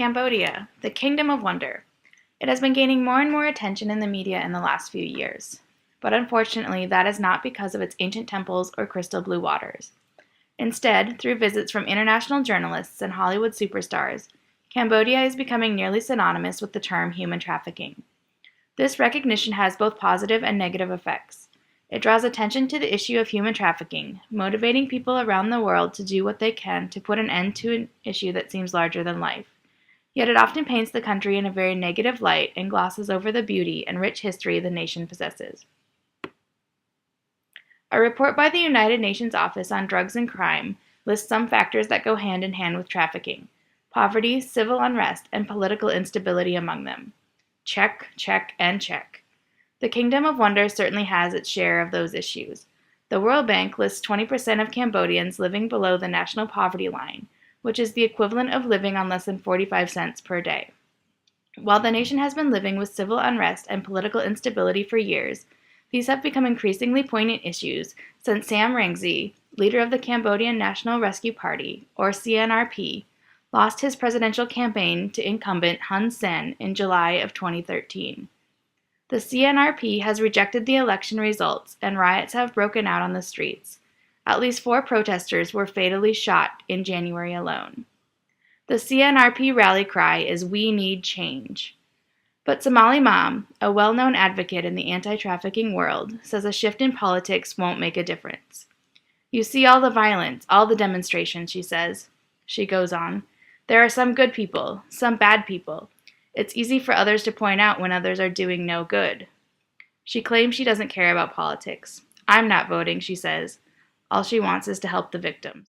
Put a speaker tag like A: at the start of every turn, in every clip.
A: Cambodia, the Kingdom of Wonder. It has been gaining more and more attention in the media in the last few years. But unfortunately, that is not because of its ancient temples or crystal blue waters. Instead, through visits from international journalists and Hollywood superstars, Cambodia is becoming nearly synonymous with the term human trafficking. This recognition has both positive and negative effects. It draws attention to the issue of human trafficking, motivating people around the world to do what they can to put an end to an issue that seems larger than life. Yet it often paints the country in a very negative light and glosses over the beauty and rich history the nation possesses. A report by the United Nations Office on Drugs and Crime lists some factors that go hand in hand with trafficking: poverty, civil unrest, and political instability among them. Check, check, and check. The Kingdom of Wonder certainly has its share of those issues. The World Bank lists 20% of Cambodians living below the national poverty line, which is the equivalent of living on less than 45 cents per day. While the nation has been living with civil unrest and political instability for years, these have become increasingly poignant issues since Sam Rainsy, leader of the Cambodian National Rescue Party, or CNRP, lost his presidential campaign to incumbent Hun Sen in July of 2013. The CNRP has rejected the election results, and riots have broken out on the streets. At least 4 protesters were fatally shot in January alone. The CNRP rally cry is "We need change." But Somali Mom, a well-known advocate in the anti-trafficking world, says a shift in politics won't make a difference. "You see all the violence, all the demonstrations," she says. She goes on, "There are some good people, some bad people. It's easy for others to point out when others are doing no good." She claims she doesn't care about politics. "I'm not voting," she says. All she wants is to help the victims.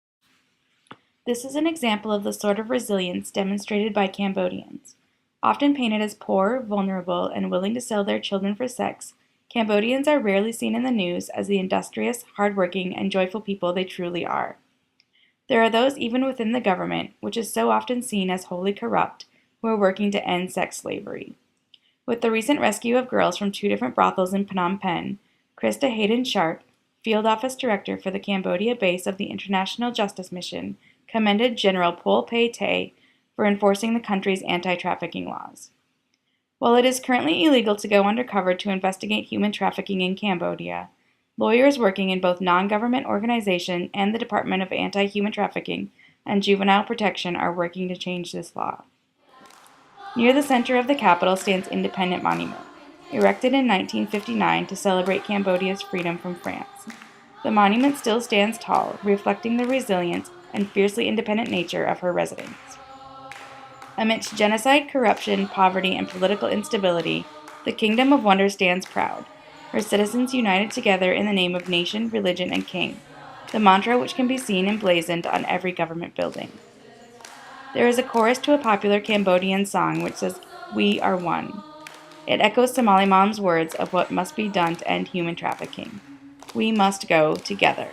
A: This is an example of the sort of resilience demonstrated by Cambodians. Often painted as poor, vulnerable, and willing to sell their children for sex, Cambodians are rarely seen in the news as the industrious, hardworking, and joyful people they truly are. There are those even within the government, which is so often seen as wholly corrupt, who are working to end sex slavery. With the recent rescue of girls from 2 different brothels in Phnom Penh, Krista Hayden-Sharp, Field Office Director for the Cambodia base of the International Justice Mission, commended General Pol Pay-Tay for enforcing the country's anti-trafficking laws. While it is currently illegal to go undercover to investigate human trafficking in Cambodia, lawyers working in both non-government organizations and the Department of Anti-Human Trafficking and Juvenile Protection are working to change this law. Near the center of the capital stands Independence Monument, erected in 1959 to celebrate Cambodia's freedom from France. The monument still stands tall, reflecting the resilience and fiercely independent nature of her residents. Amidst genocide, corruption, poverty, and political instability, the Kingdom of Wonder stands proud, her citizens united together in the name of nation, religion, and king, the mantra which can be seen emblazoned on every government building. There is a chorus to a popular Cambodian song which says, "We are one." It echoes Somali Mom's words of what must be done to end human trafficking. We must go together.